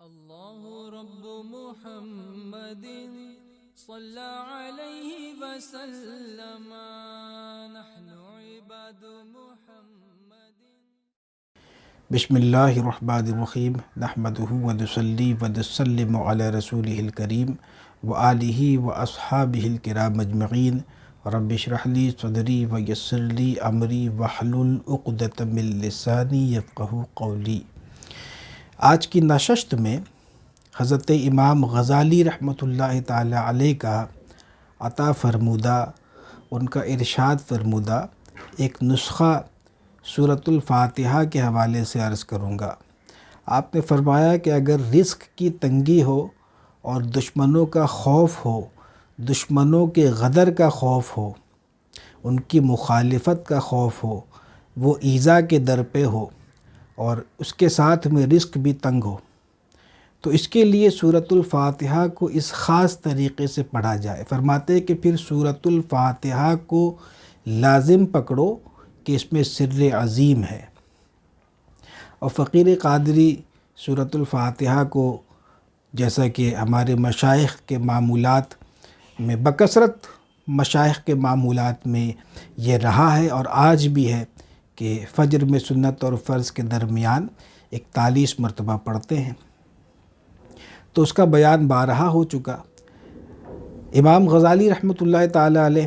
الله رب محمد صلى عليه وسلم نحن عباد محمد. بسم اللہ الرحمن الرحیم نحمدہ ونصلی ونسلم علی رسولہ الکریم وآلہ واصحابہ الکرام اجمعین. رب اشرح لی صدری ویسر لی امری واحلل عقدۃ من لسانی یفقہوا قولی. آج کی نشست میں حضرت امام غزالی رحمۃ اللہ تعالی علیہ کا عطا فرمودہ، ان کا ارشاد فرمودہ ایک نسخہ سورۃ الفاتحہ کے حوالے سے عرض کروں گا. آپ نے فرمایا کہ اگر رزق کی تنگی ہو اور دشمنوں کا خوف ہو، دشمنوں کے غدر کا خوف ہو، ان کی مخالفت کا خوف ہو، وہ ایذا کے در پہ ہو اور اس کے ساتھ میں رزق بھی تنگ ہو، تو اس کے لیے سورۃ الفاتحہ کو اس خاص طریقے سے پڑھا جائے. فرماتے ہیں کہ پھر سورۃ الفاتحہ کو لازم پکڑو کہ اس میں سر عظیم ہے. اور فقیر قادری سورۃ الفاتحہ کو، جیسا کہ ہمارے مشائخ کے معمولات میں بکثرت مشائخ کے معمولات میں یہ رہا ہے اور آج بھی ہے کہ فجر میں سنت اور فرض کے درمیان 41 مرتبہ پڑھتے ہیں. تو اس کا بیان بارہا ہو چکا. امام غزالی رحمۃ اللہ تعالی علیہ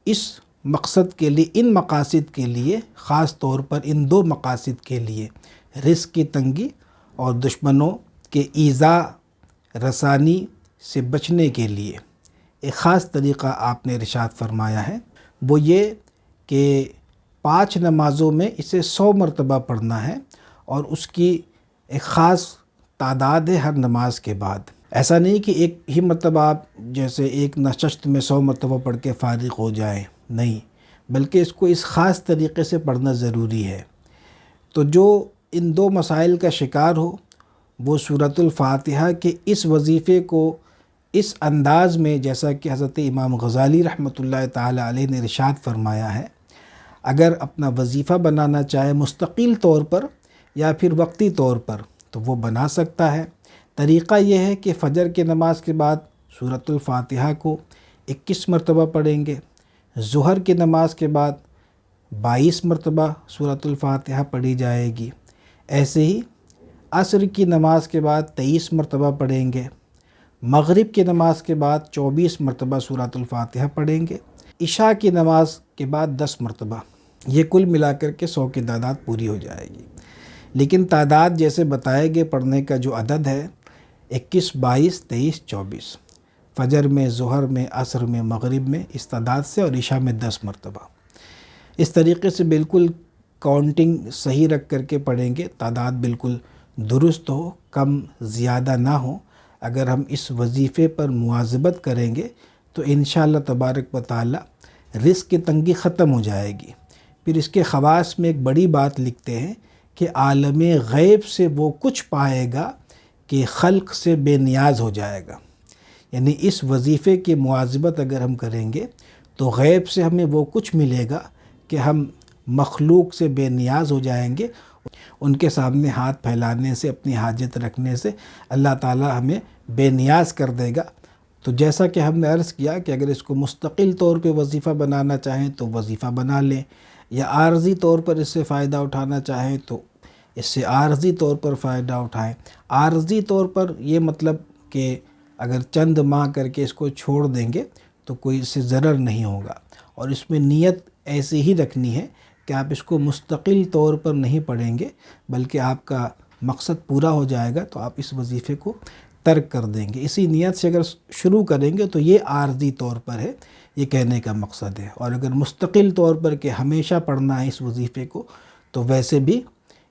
اس مقصد کے لیے، ان مقاصد کے لیے، خاص طور پر ان دو مقاصد کے لیے، رزق کی تنگی اور دشمنوں کے ایذا رسانی سے بچنے کے لیے ایک خاص طریقہ آپ نے ارشاد فرمایا ہے. وہ یہ کہ 5 نمازوں میں اسے 100 مرتبہ پڑھنا ہے اور اس کی ایک خاص تعداد ہے ہر نماز کے بعد. ایسا نہیں کہ ایک ہی مرتبہ آپ جیسے ایک نشست میں 100 مرتبہ پڑھ کے فارغ ہو جائیں، نہیں، بلکہ اس کو اس خاص طریقے سے پڑھنا ضروری ہے. تو جو ان دو مسائل کا شکار ہو، وہ سورۃ الفاتحہ کے اس وظیفے کو اس انداز میں، جیسا کہ حضرت امام غزالی رحمۃ اللہ تعالی علیہ نے ارشاد فرمایا ہے، اگر اپنا وظیفہ بنانا چاہے مستقل طور پر یا پھر وقتی طور پر تو وہ بنا سکتا ہے. طریقہ یہ ہے کہ فجر کی نماز کے بعد سورۃ الفاتحہ کو 21 مرتبہ پڑھیں گے، ظہر کی نماز کے بعد 22 مرتبہ سورۃ الفاتحہ پڑھی جائے گی، ایسے ہی عصر کی نماز کے بعد 23 مرتبہ پڑھیں گے، مغرب کی نماز کے بعد 24 مرتبہ سورۃ الفاتحہ پڑھیں گے، عشاء کی نماز کے بعد 10 مرتبہ. یہ کل ملا کر کے 100 کی تعداد پوری ہو جائے گی. لیکن تعداد جیسے بتائے گئے پڑھنے کا جو عدد ہے 21، 22، 23، 24، فجر میں، ظہر میں، عصر میں، مغرب میں اس تعداد سے، اور عشاء میں 10 مرتبہ. اس طریقے سے بالکل کاؤنٹنگ صحیح رکھ کر کے پڑھیں گے، تعداد بالکل درست ہو، کم زیادہ نہ ہو. اگر ہم اس وظیفے پر مواظبت کریں گے تو انشاءاللہ تبارک و تعالی رزق کی تنگی ختم ہو جائے گی. پھر اس کے خواص میں ایک بڑی بات لکھتے ہیں کہ عالم غیب سے وہ کچھ پائے گا کہ خلق سے بے نیاز ہو جائے گا. یعنی اس وظیفے کی مواظبت اگر ہم کریں گے تو غیب سے ہمیں وہ کچھ ملے گا کہ ہم مخلوق سے بے نیاز ہو جائیں گے. ان کے سامنے ہاتھ پھیلانے سے، اپنی حاجت رکھنے سے اللہ تعالی ہمیں بے نیاز کر دے گا. تو جیسا کہ ہم نے عرض کیا کہ اگر اس کو مستقل طور پہ وظیفہ بنانا چاہیں تو وظیفہ بنا لیں، یا عارضی طور پر اس سے فائدہ اٹھانا چاہیں تو اس سے عارضی طور پر فائدہ اٹھائیں. عارضی طور پر یہ مطلب کہ اگر چند ماہ کر کے اس کو چھوڑ دیں گے تو کوئی اس سے ضرر نہیں ہوگا، اور اس میں نیت ایسی ہی رکھنی ہے کہ آپ اس کو مستقل طور پر نہیں پڑھیں گے، بلکہ آپ کا مقصد پورا ہو جائے گا تو آپ اس وظیفے کو ترک کر دیں گے. اسی نیت سے اگر شروع کریں گے تو یہ عارضی طور پر ہے، یہ کہنے کا مقصد ہے. اور اگر مستقل طور پر کہ ہمیشہ پڑھنا ہے اس وظیفے کو، تو ویسے بھی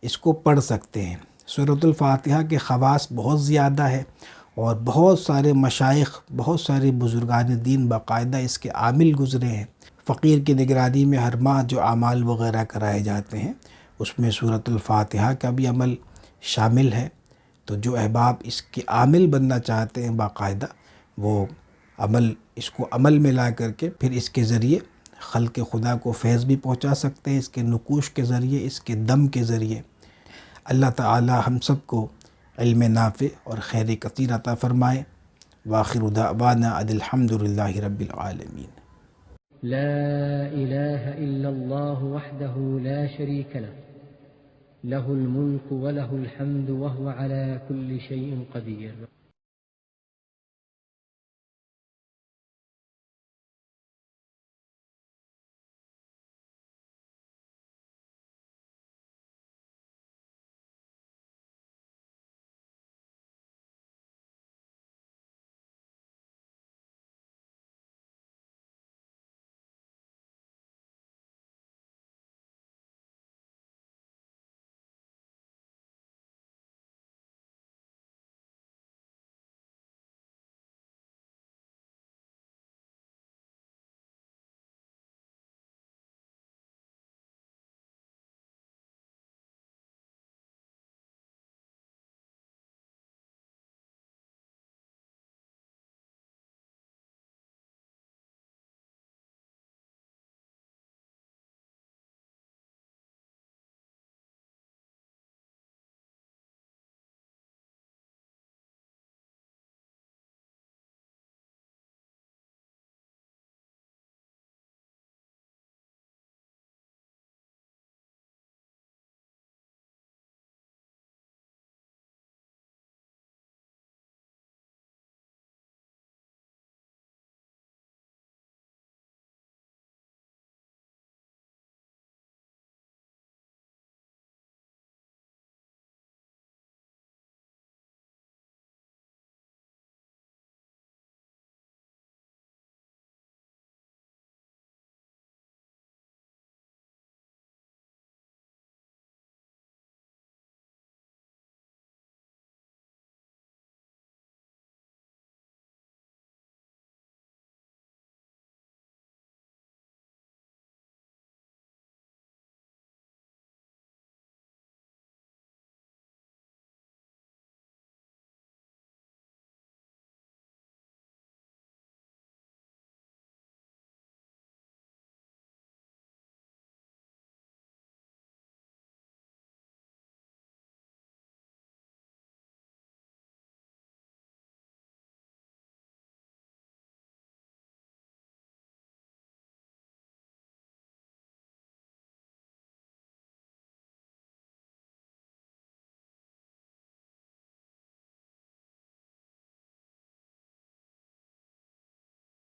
اس کو پڑھ سکتے ہیں. سورۃ الفاتحہ کے خواص بہت زیادہ ہے، اور بہت سارے مشائخ، بہت سارے بزرگان دین باقاعدہ اس کے عامل گزرے ہیں. فقیر کی نگرانی میں ہر ماہ جو اعمال وغیرہ کرائے جاتے ہیں اس میں سورۃ الفاتحہ کا بھی عمل شامل ہے. تو جو احباب اس کے عامل بننا چاہتے ہیں باقاعدہ، وہ اس کو عمل میں لا کر کے پھر اس کے ذریعے خلق خدا کو فیض بھی پہنچا سکتے ہیں، اس کے نقوش کے ذریعے، اس کے دم کے ذریعے. اللہ تعالی ہم سب کو علم نافع اور خیر کثیر عطا فرمائے۔ وآخر دعوانا ان الحمد للہ رب العالمین۔ لا إله إلا الله وحده لا شريك له له الملك وله الحمد وهو على كل شيء قدير۔